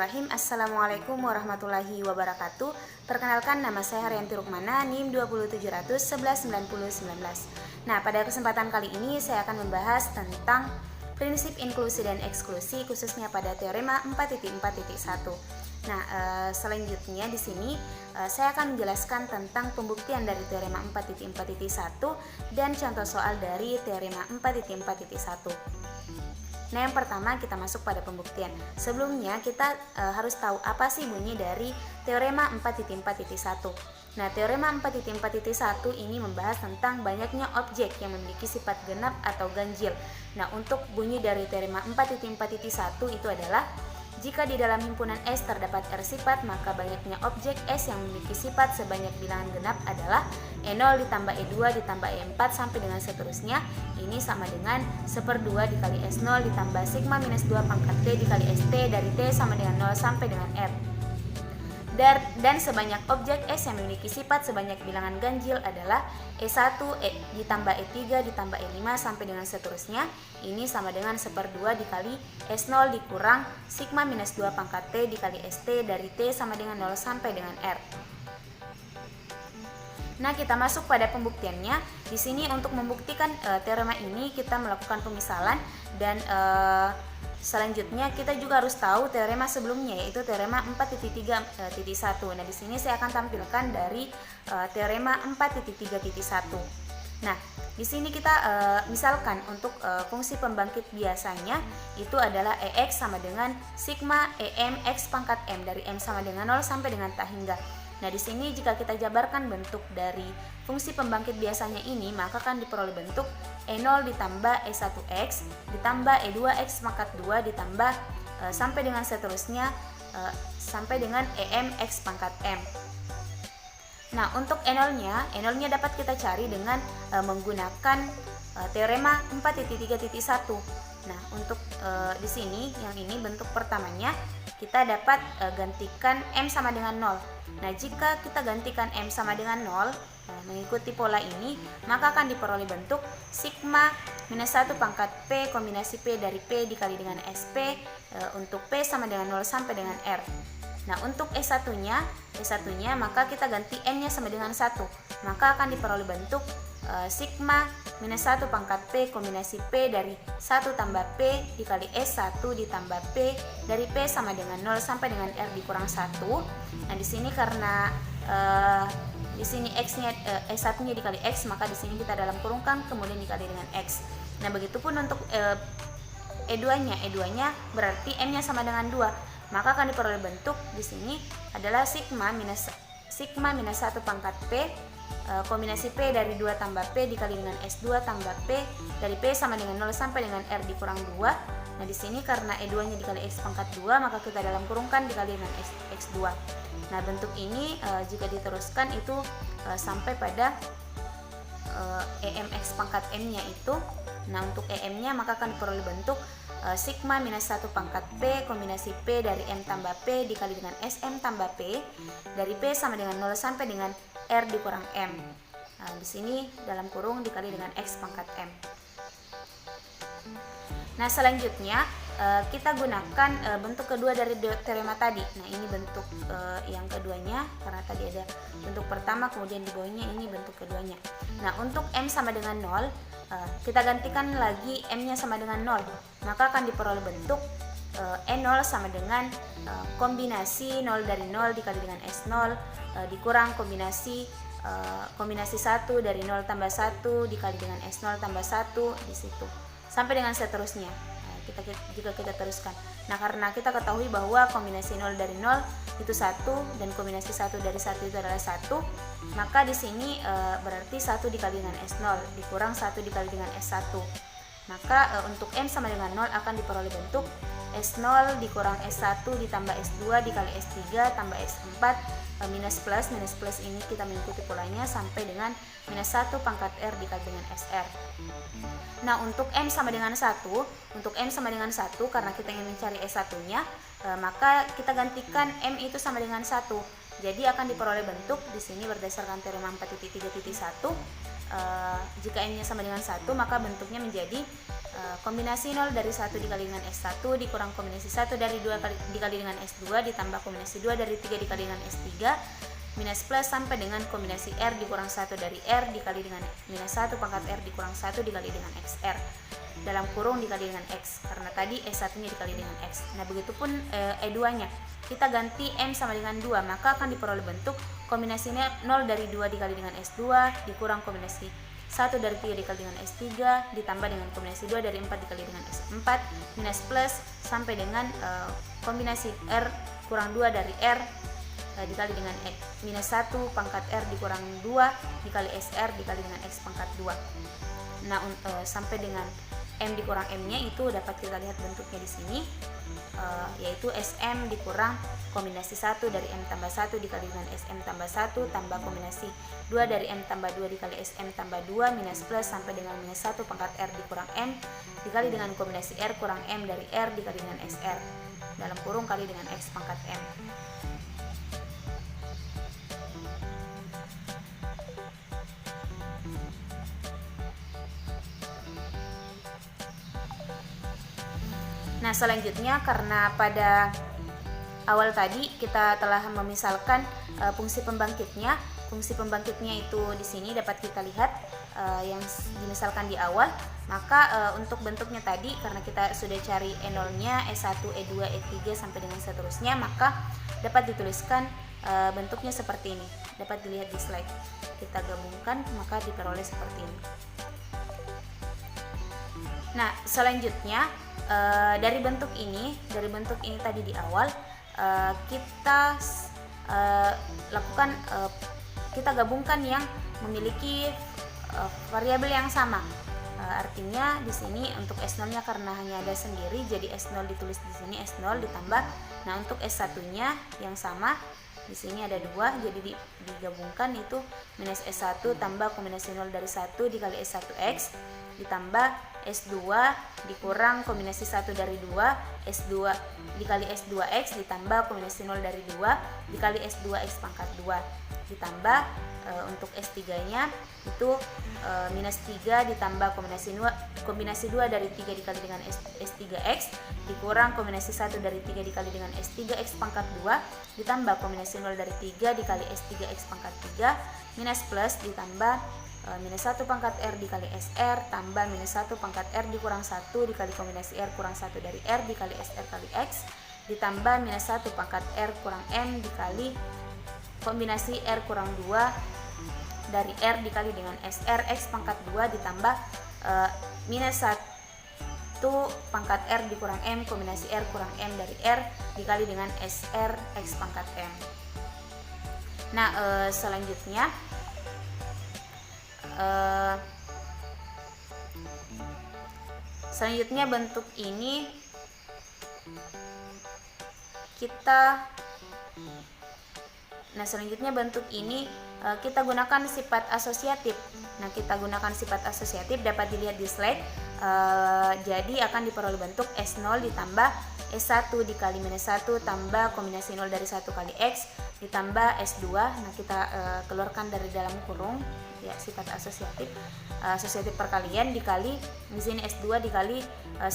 Bismillahirrahmanirrahim. Assalamualaikum warahmatullahi wabarakatuh. Perkenalkan, nama saya Haryanti Rukmana, NIM 273119019. Nah, pada kesempatan kali ini saya akan membahas tentang prinsip inklusi dan eksklusi, khususnya pada teorema 4.4.1. Nah, selanjutnya di sini saya akan menjelaskan tentang pembuktian dari teorema 4.4.1 dan contoh soal dari teorema 4.4.1. Nah, yang pertama kita masuk pada pembuktian. Sebelumnya kita harus tahu apa sih bunyi dari teorema 4.4.1. Nah, teorema 4.4.1 ini membahas tentang banyaknya objek yang memiliki sifat genap atau ganjil. Nah, untuk bunyi dari teorema 4.4.1 itu adalah jika di dalam himpunan S terdapat R sifat, maka banyaknya objek S yang memiliki sifat sebanyak bilangan genap adalah E0 ditambah E2 ditambah E4 sampai dengan seterusnya. Ini sama dengan 1/2 dikali S0 ditambah sigma minus 2 pangkat T dikali ST dari T sama dengan 0 sampai dengan R. Dan sebanyak objek S yang memiliki sifat sebanyak bilangan ganjil adalah E1 ditambah E3 ditambah E5 sampai dengan seterusnya. Ini sama dengan 1/2 dikali S0 dikurang sigma minus 2 pangkat T dikali ST dari T sama dengan 0 sampai dengan R. Nah, kita masuk pada pembuktiannya. Di sini untuk membuktikan teorema ini kita melakukan pemisalan dan selanjutnya kita juga harus tahu teorema sebelumnya, yaitu teorema 4.3.1. Nah, di sini saya akan tampilkan dari teorema 4.3.1. Nah, di sini kita misalkan untuk fungsi pembangkit biasanya itu adalah EX sama dengan sigma EM X pangkat M dari M sama dengan 0 sampai dengan tak hingga. Nah, di sini jika kita jabarkan bentuk dari fungsi pembangkit biasanya ini, maka akan diperoleh bentuk E0 ditambah E1X ditambah E2X pangkat 2 ditambah sampai dengan seterusnya sampai dengan EM X pangkat M. Nah, untuk E0-nya dapat kita cari dengan menggunakan teorema 4.3.1. Nah, untuk di sini yang ini bentuk pertamanya kita dapat gantikan M sama dengan 0. Nah, jika kita gantikan M sama dengan 0 mengikuti pola ini, maka akan diperoleh bentuk sigma minus 1 pangkat P kombinasi P dari P dikali dengan SP untuk P sama dengan 0 sampai dengan R. Nah, untuk E1-nya maka kita ganti M-nya sama dengan 1, maka akan diperoleh bentuk sigma minus 1 pangkat P kombinasi P dari 1 tambah P dikali S1 ditambah P dari P sama dengan 0 sampai dengan R dikurang 1. Nah, di sini karena di sini X-nya S1-nya dikali X, maka di sini kita dalam kurungkan kemudian dikali dengan X. Nah, begitupun untuk E2-nya berarti M-nya sama dengan 2, maka akan diperoleh bentuk di sini adalah sigma minus 1 pangkat P kombinasi P dari 2 tambah P dikali dengan S2 tambah P dari P sama dengan 0 sampai dengan R dikurang 2. Nah, di sini karena E2-nya dikali X pangkat 2, maka kita dalam kurungkan dikali dengan X2. Nah, bentuk ini jika diteruskan itu sampai pada EMX pangkat M-nya itu. Nah, untuk EM-nya maka akan diperoleh bentuk sigma minus 1 pangkat P kombinasi P dari M tambah P dikali dengan SM tambah P dari P sama dengan 0 sampai dengan R dikurang M. Nah, di sini dalam kurung dikali dengan X pangkat M. Nah, selanjutnya kita gunakan bentuk kedua dari teorema tadi. Nah, ini bentuk yang keduanya, karena tadi ada bentuk pertama kemudian di bawahnya ini bentuk keduanya. Nah, untuk M sama dengan 0, kita gantikan lagi M-nya sama dengan 0, maka akan diperoleh bentuk E0 sama dengan kombinasi 0 dari 0 dikali dengan S0 dikurang kombinasi 1 dari 0 tambah 1 dikali dengan S0 tambah 1 di situ sampai dengan seterusnya. Jika kita teruskan. Nah, karena kita ketahui bahwa kombinasi 0 dari 0 itu 1 dan kombinasi 1 dari 1 itu adalah 1, maka di sini berarti 1 dikali dengan S0 dikurang 1 dikali dengan S1. Maka untuk M sama dengan 0 akan diperoleh bentuk S0 dikurang S1 ditambah S2 dikali S3 tambah S4 minus plus ini kita mengikuti polanya sampai dengan minus 1 pangkat R dikali dengan SR. Nah, untuk M sama dengan 1, karena kita ingin mencari S1-nya, maka kita gantikan M itu sama dengan 1. Jadi akan diperoleh bentuk di sini berdasarkan teorema 4.3.1. Jika M-nya sama dengan 1, maka bentuknya menjadi kombinasi 0 dari 1 dikali dengan S1 dikurang kombinasi 1 dari 2 dikali dengan S2 ditambah kombinasi 2 dari 3 dikali dengan S3 minus plus sampai dengan kombinasi R dikurang 1 dari R dikali dengan minus 1 pangkat R dikurang 1 dikali dengan XR dalam kurung dikali dengan X, karena tadi S1 nya dikali dengan X. Nah begitupun E2 nya kita ganti M sama dengan 2, maka akan diperoleh bentuk kombinasinya 0 dari 2 dikali dengan S2 dikurang kombinasi 1 dari 3 dikali dengan S3 ditambah dengan kombinasi 2 dari 4 dikali dengan S4 minus plus sampai dengan kombinasi R kurang 2 dari R dikali dengan minus 1 pangkat R dikurang 2 dikali SR dikali dengan X pangkat 2. Nah sampai dengan M dikurang M-nya itu dapat kita lihat bentuknya di sini, yaitu SM dikurang kombinasi 1 dari M tambah 1 dikali dengan SM tambah 1 tambah kombinasi 2 dari M tambah 2 dikali SM tambah 2 minus plus sampai dengan minus 1 pangkat R dikurang M dikali dengan kombinasi R kurang M dari R dikali dengan SR dalam kurung kali dengan X pangkat M. Nah selanjutnya, karena pada awal tadi kita telah memisalkan fungsi pembangkitnya. Fungsi pembangkitnya itu di sini dapat kita lihat yang dimisalkan di awal. Maka untuk bentuknya tadi, karena kita sudah cari E0-nya, E1, E2, E3 sampai dengan seterusnya, maka dapat dituliskan bentuknya seperti ini. Dapat dilihat di slide. Kita gabungkan, maka diperoleh seperti ini. Nah selanjutnya, dari bentuk ini tadi di awal kita lakukan kita gabungkan yang memiliki variabel yang sama. Artinya di sini untuk S0-nya karena hanya ada sendiri, jadi S0 ditulis di sini S0 ditambah. Nah untuk S1-nya yang sama di sini ada 2, jadi digabungkan itu minus S1 tambah kombinasi 0 dari 1 dikali S1X ditambah S2 dikurang kombinasi 1 dari 2 S2 dikali S2X ditambah kombinasi 0 dari 2 dikali S2X pangkat 2 ditambah untuk S3 nya itu minus 3 ditambah kombinasi 2 dari 3 dikali dengan S3X dikurang kombinasi 1 dari 3 dikali dengan S3X pangkat 2 ditambah kombinasi 0 dari 3 dikali S3X pangkat 3 minus plus ditambah minus 1 pangkat R dikali SR tambah minus 1 pangkat R dikurang 1 dikali kombinasi R kurang 1 dari R dikali SR kali X ditambah minus 1 pangkat R kurang M dikali kombinasi R kurang 2 dari R dikali dengan SR X pangkat 2 ditambah minus 1 pangkat R dikurang M kombinasi R kurang M dari R dikali dengan SR X pangkat M. Nah selanjutnya bentuk ini kita gunakan sifat asosiatif. Nah kita gunakan sifat asosiatif dapat dilihat di slide. Jadi akan diperoleh bentuk S0 ditambah S1 dikali minus 1 tambah kombinasi 0 dari 1 kali X ditambah S2. Nah kita keluarkan dari dalam kurung ya, sifat asosiatif perkalian dikali di sini S2 dikali 1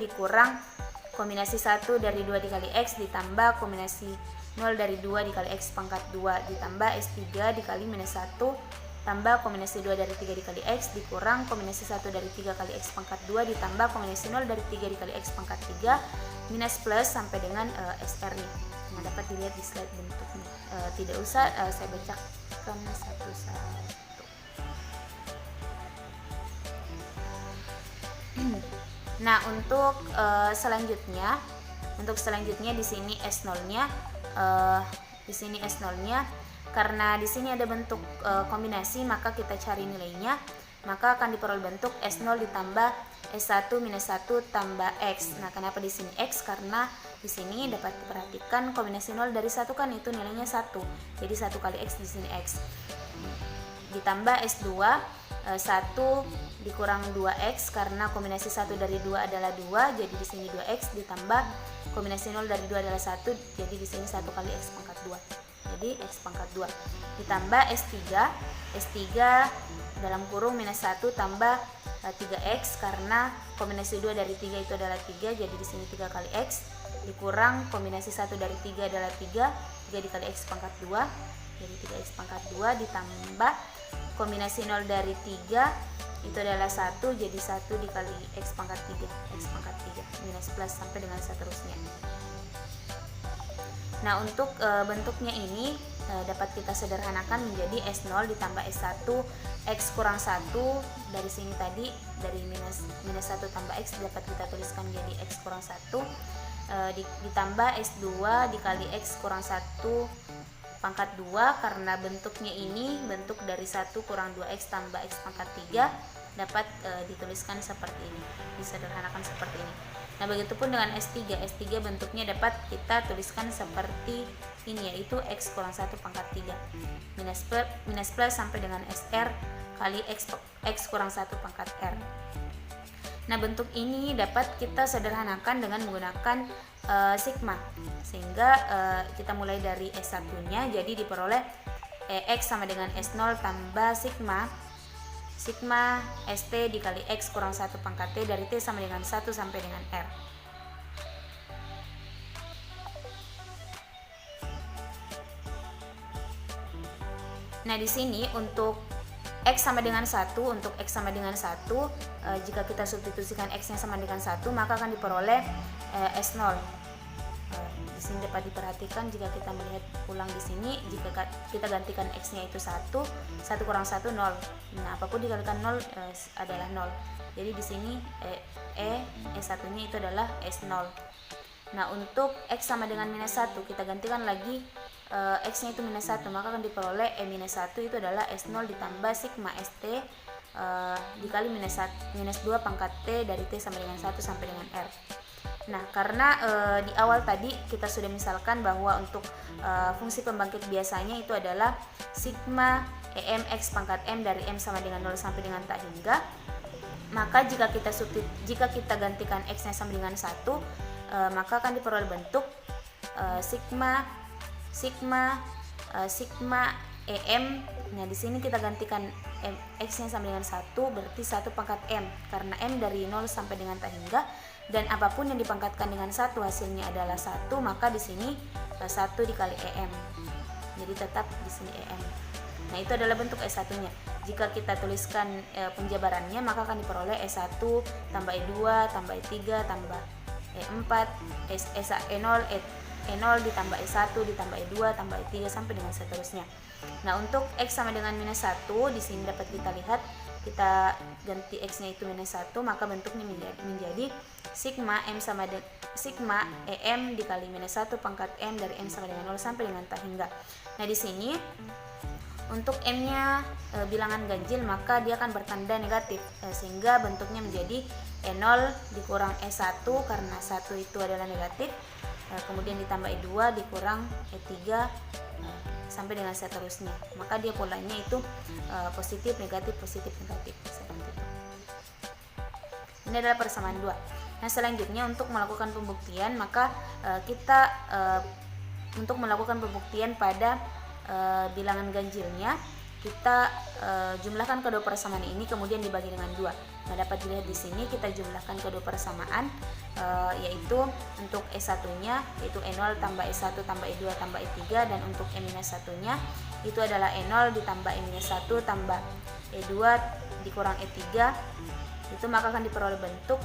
dikurang kombinasi 1 dari 2 dikali X ditambah kombinasi 0 dari 2 dikali X pangkat 2 ditambah S3 dikali minus 1 tambah kombinasi 2 dari 3 dikali X dikurang kombinasi 1 dari 3 kali X pangkat 2 ditambah kombinasi 0 dari 3 dikali X pangkat 3 minus plus sampai dengan SR nya. Nah, dapat dilihat di slide bentuknya. Tidak usah saya bacakan satu-satu. Nah, untuk selanjutnya di sini S0-nya karena di sini ada bentuk kombinasi, maka kita cari nilainya, maka akan diperoleh bentuk S0 ditambah S1 minus 1 tambah X. Nah, kenapa di sini X? Karena di sini dapat diperhatikan kombinasi 0 dari 1 kan itu nilainya 1. Jadi 1 kali X di sini X. Ditambah S2 1 dikurang 2X karena kombinasi 1 dari 2 adalah 2, jadi di sini 2X ditambah kombinasi 0 dari 2 adalah 1, jadi di sini 1 kali X pangkat 2. jadi X pangkat 2 ditambah S3 dalam kurung minus 1 tambah 3X, karena kombinasi 2 dari 3 itu adalah 3, jadi di sini 3 kali X dikurang kombinasi 1 dari 3 adalah 3 dikali X pangkat 2, jadi 3X pangkat 2 ditambah kombinasi 0 dari 3 itu adalah 1, jadi 1 dikali X pangkat 3, X pangkat 3 minus plus sampai dengan seterusnya. Nah, untuk bentuknya ini dapat kita sederhanakan menjadi S0 ditambah S1 X kurang 1, dari sini tadi dari minus 1 tambah X dapat kita tuliskan menjadi X kurang 1 ditambah S2 dikali X kurang 1 pangkat 2, karena bentuknya ini bentuk dari 1 kurang 2X tambah X pangkat 3 dapat dituliskan seperti ini, disederhanakan seperti ini. Nah, begitupun dengan S3 bentuknya dapat kita tuliskan seperti ini, yaitu X kurang 1 pangkat 3 minus plus sampai dengan SR kali X kurang 1 pangkat R. Nah, bentuk ini dapat kita sederhanakan dengan menggunakan sigma, sehingga kita mulai dari S1 nya, jadi diperoleh X sama dengan S0 tambah sigma ST dikali X kurang 1 pangkat T dari T sama dengan 1 sampai dengan R. Nah, di sini untuk X sama dengan 1, untuk X sama dengan 1, jika kita substitusikan X-nya sama dengan 1, maka akan diperoleh S0. Di sini dapat diperhatikan jika kita melihat ulang di sini, jika kita gantikan X-nya itu 1 kurang 1 0. Nah, apapun dikalikan 0 adalah 0. Jadi di sini S1-nya itu adalah S0. Nah, untuk X sama dengan minus 1, kita gantikan lagi X-nya itu minus 1, maka akan diperoleh minus 1 itu adalah S0 ditambah sigma ST dikali minus 2 pangkat T dari T sama dengan 1 sampai dengan R. Nah, karena di awal tadi kita sudah misalkan bahwa untuk fungsi pembangkit biasanya itu adalah sigma EM X pangkat M dari M sama dengan 0 sampai dengan tak hingga, maka jika kita gantikan X-nya sama dengan 1, maka akan diperoleh bentuk sigma EM. Nah, di sini kita gantikan X-nya sama dengan 1, berarti 1 pangkat M, karena M dari 0 sampai dengan tak hingga, dan apapun yang dipangkatkan dengan 1 hasilnya adalah 1, maka di sini 1 dikali EM. Jadi tetap di sini EM. Nah, itu adalah bentuk S1-nya. Jika kita tuliskan penjabarannya, maka akan diperoleh S1 tambah E2 tambah E3 tambah E4 E0 ditambah E1 ditambah E2 tambah E3 sampai dengan seterusnya. Nah, untuk X sama dengan minus 1, di sini dapat kita lihat, kita ganti X-nya itu minus 1, maka bentuknya menjadi sigma EM dikali minus 1 pangkat M dari M sama dengan 0 sampai dengan tak hingga. Nah, di sini untuk M-nya bilangan ganjil, maka dia akan bertanda negatif, sehingga bentuknya menjadi E0 dikurang E1 karena 1 itu adalah negatif, kemudian ditambah E2 dikurang E3 sampai dengan seterusnya. Maka dia polanya itu positif negatif seperti itu. Ini adalah persamaan 2. Nah, selanjutnya untuk melakukan pembuktian, maka kita untuk melakukan pembuktian pada bilangan ganjilnya, kita jumlahkan kedua persamaan ini kemudian dibagi dengan 2. Nah, dapat dilihat di sini kita jumlahkan kedua persamaan, yaitu untuk E1-nya yaitu E0 tambah E1 tambah E2 tambah E3, dan untuk E-1-nya itu adalah E0 ditambah E-1 tambah E2 dikurang E3. Itu maka akan diperoleh bentuk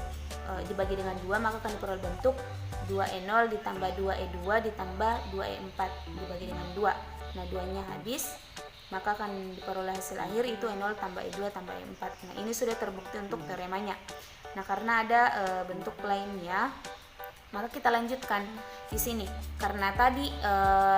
dibagi dengan 2, maka akan diperoleh bentuk 2E0 ditambah 2E2 ditambah 2E4 dibagi dengan 2. Nah, 2-nya habis, maka akan diperoleh hasil akhir itu E0 tambah E2 tambah E4. Nah, ini sudah terbukti untuk teoremanya. Nah, karena ada bentuk lainnya, maka kita lanjutkan di sini. Karena tadi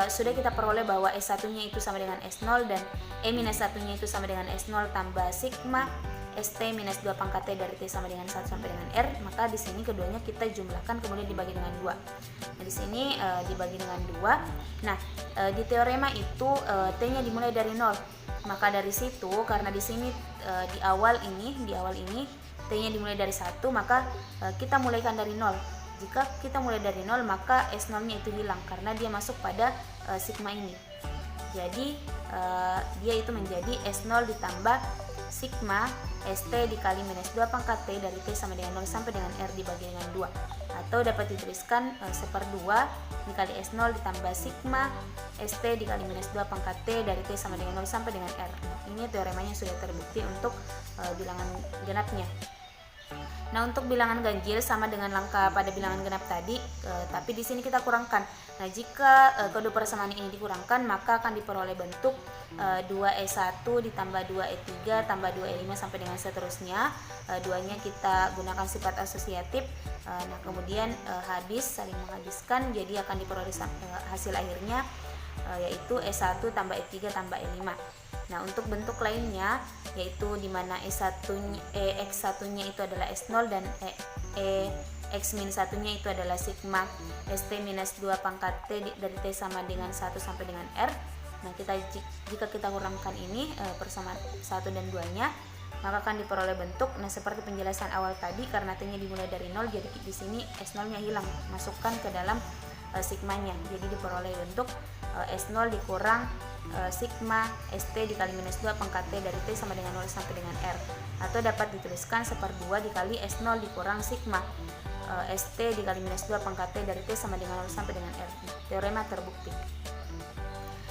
sudah kita peroleh bahwa S1-nya itu sama dengan S0 dan E-1-nya itu sama dengan S0 tambah sigma ST minus 2 pangkat T dari T sama dengan 1 sampai dengan R, maka di sini keduanya kita jumlahkan kemudian dibagi dengan 2. Nah, di sini dibagi dengan 2. Nah, di teorema itu T-nya dimulai dari 0. Maka dari situ, karena di sini di awal ini T-nya dimulai dari 1, maka kita mulaikan dari 0. Jika kita mulai dari 0, maka S0-nya itu hilang karena dia masuk pada sigma ini. Jadi dia itu menjadi S0 ditambah sigma ST dikali minus 2 pangkat T dari T sama dengan 0 sampai dengan R dibagi dengan 2. Atau dapat dituliskan 1/2 dikali S0 ditambah sigma ST dikali minus 2 pangkat T dari T sama dengan 0 sampai dengan R. Ini teoremanya sudah terbukti untuk bilangan genapnya. Nah, untuk bilangan ganjil sama dengan langkah pada bilangan genap tadi, tapi di sini kita kurangkan. Nah, jika kedua persamaan ini dikurangkan, maka akan diperoleh bentuk 2E1 ditambah 2E3 tambah 2E5 sampai dengan seterusnya. Duanya kita gunakan sifat asosiatif. Nah, kemudian habis, saling menghabiskan, jadi akan diperoleh hasil akhirnya yaitu E1 tambah E3 tambah E5. Nah, untuk bentuk lainnya yaitu di mana X1-nya itu adalah S0 dan X-1-nya itu adalah sigma ST minus 2 pangkat T dari T sama dengan 1 sampai dengan R. Nah, jika kita kurangkan ini persamaan 1 dan 2-nya, maka akan diperoleh bentuk. Nah, seperti penjelasan awal tadi, karena T-nya dimulai dari 0, jadi di sini S0-nya hilang, masukkan ke dalam sigmanya. Jadi diperoleh bentuk S0 dikurang sigma ST dikali minus 2 pangkat T dari T sama dengan 0 sampai dengan R. Atau dapat dituliskan 1/2 dikali S0 dikurang sigma ST dikali minus 2 pangkat T dari T sama dengan 0 sampai dengan R. Teorema terbukti.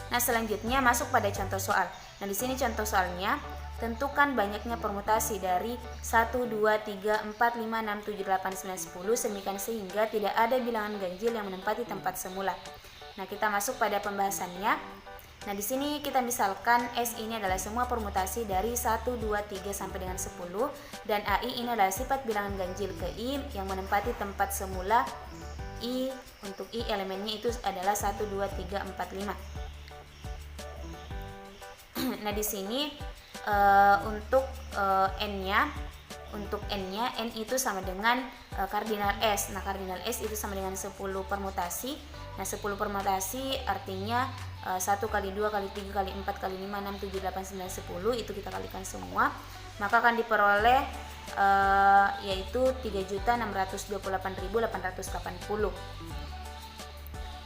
Nah, selanjutnya masuk pada contoh soal. Nah, di sini contoh soalnya, tentukan banyaknya permutasi dari 1, 2, 3, 4, 5, 6, 7, 8, 9, 10 sedemikian sehingga tidak ada bilangan ganjil yang menempati tempat semula. Nah, kita masuk pada pembahasannya. Nah, di sini kita misalkan S ini adalah semua permutasi dari 1, 2, 3 sampai dengan 10 dan AI ini adalah sifat bilangan ganjil ke I yang menempati tempat semula I. Untuk I elemennya itu adalah 1, 2, 3, 4, 5. Nah, di sini untuk N-nya N itu sama dengan kardinal S. Nah, kardinal S itu sama dengan 10 permutasi. Nah, 10 permutasi artinya 1 kali 2 kali 3 kali 4 kali 5 6 7 8 9 10 itu kita kalikan semua, maka akan diperoleh yaitu 3.628.880.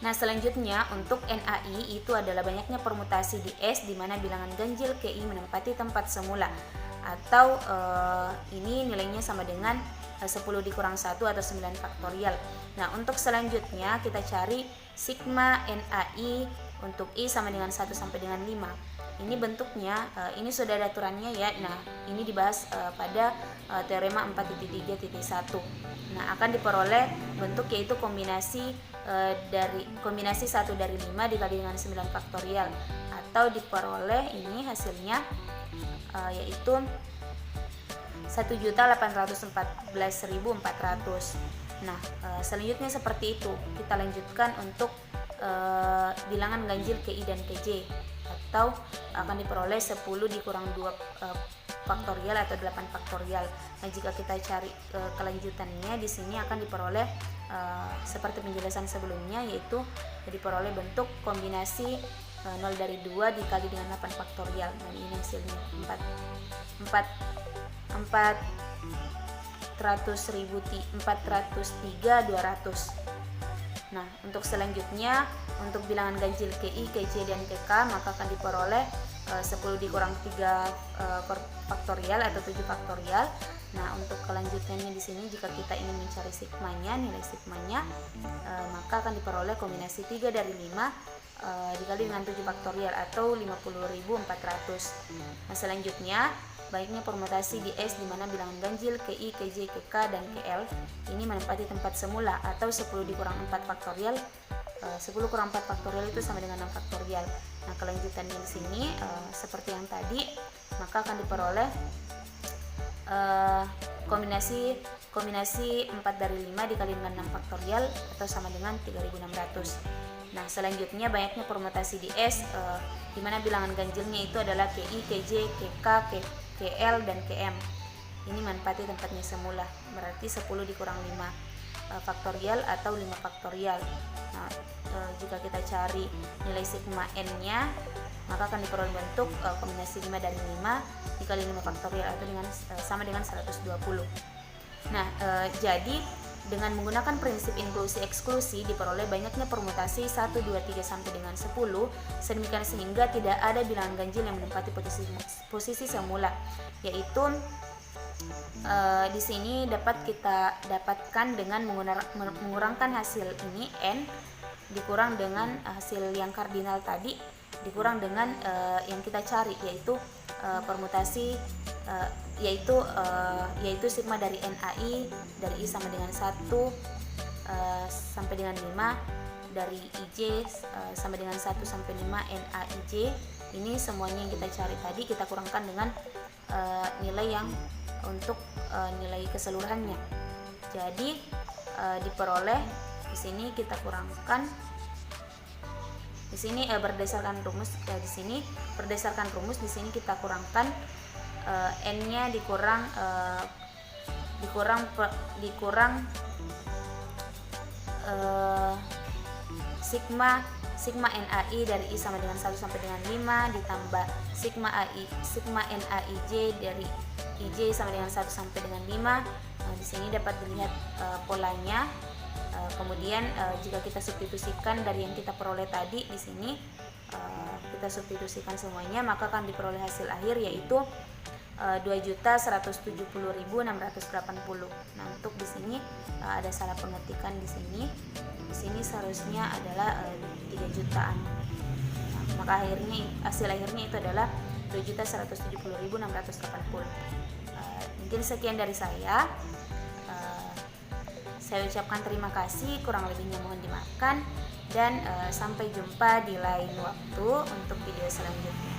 Nah, selanjutnya untuk NAI itu adalah banyaknya permutasi di S di mana bilangan ganjil KI menempati tempat semula, atau ini nilainya sama dengan 10 dikurang 1 atau 9 faktorial. Nah, untuk selanjutnya kita cari sigma NAI untuk I sama dengan 1 sampai dengan 5. Ini bentuknya, ini sudah ada aturannya ya. Nah, ini dibahas pada teorema 4.3.1. Nah, akan diperoleh bentuk yaitu kombinasi 1 dari 5 dikali dengan 9 faktorial, atau diperoleh ini hasilnya yaitu 1.814.400. Nah, selanjutnya seperti itu. Kita lanjutkan untuk bilangan ganjil ke I dan ke J, atau akan diperoleh 10 dikurang 2 faktorial atau 8 faktorial. Nah, jika kita cari kelanjutannya di sini akan diperoleh seperti penjelasan sebelumnya, yaitu diperoleh bentuk kombinasi 0 dari 2 dikali dengan 8 faktorial. Dan ini hasilnya 403.200. Nah, untuk selanjutnya untuk bilangan ganjil KI, KJ, dan KK maka akan diperoleh 10 dikurang 3 faktorial atau 7 faktorial. Nah, untuk kelanjutannya di sini jika kita ingin mencari sigmanya, nilai sigmanya, maka akan diperoleh kombinasi 3 dari 5 dikali dengan 7 faktorial atau 50.400. Nah, selanjutnya baiknya permutasi di S di mana bilangan ganjil KI, KJ, KK, dan KL ini menempati tempat semula, atau 10 dikurang 4 faktorial. 10 kurang 4 faktorial itu sama dengan 6 faktorial. Nah, kelanjutannya di sini seperti yang tadi, maka akan diperoleh kombinasi 4 dari 5 dikali dengan 6 faktorial atau sama dengan 3.600. Nah, selanjutnya banyaknya permutasi di S di mana bilangan ganjilnya itu adalah KI, KJ, KK, KL, dan KM. Ini menempati tempatnya semula, berarti 10 dikurang 5 faktorial atau 5 faktorial. Nah, jika kita cari nilai sigma N-nya, maka akan diperoleh bentuk kombinasi 5 dari 5 dikali 5 faktorial atau sama dengan 120. Nah, jadi dengan menggunakan prinsip inklusi eksklusi diperoleh banyaknya permutasi 1, 2, 3 sampai dengan 10, sedemikian sehingga tidak ada bilangan ganjil yang menempati posisi semula, yaitu di sini dapat kita dapatkan dengan mengurangkan hasil ini n dikurang dengan hasil yang kardinal tadi dikurang dengan yang kita cari, yaitu permutasi yaitu sigma dari NAI dari I sama dengan 1 sampai dengan 5, dari IJ sampai dengan 1 sampai 5 NAIJ. Ini semuanya yang kita cari tadi kita kurangkan dengan nilai yang untuk nilai keseluruhannya. Jadi diperoleh di sini kita kurangkan di sini berdasarkan rumus di sini kita kurangkan n-nya dikurang sigma NAI dari I sama dengan 1 sampai dengan 5 ditambah sigma NAIJ dari IJ sama dengan 1 sampai dengan 5. Di sini dapat dilihat polanya. Kemudian jika kita substitusikan dari yang kita peroleh tadi di sini kita substitusikan semuanya, maka akan diperoleh hasil akhir yaitu 2.170.680. Nah, untuk di sini ada salah pengetikan di sini. Di sini seharusnya adalah 3 jutaan. Nah, maka hasil akhirnya itu adalah 2.170.680. Mungkin sekian dari saya. Saya ucapkan terima kasih, kurang lebihnya mohon dimaafkan, dan sampai jumpa di lain waktu untuk video selanjutnya.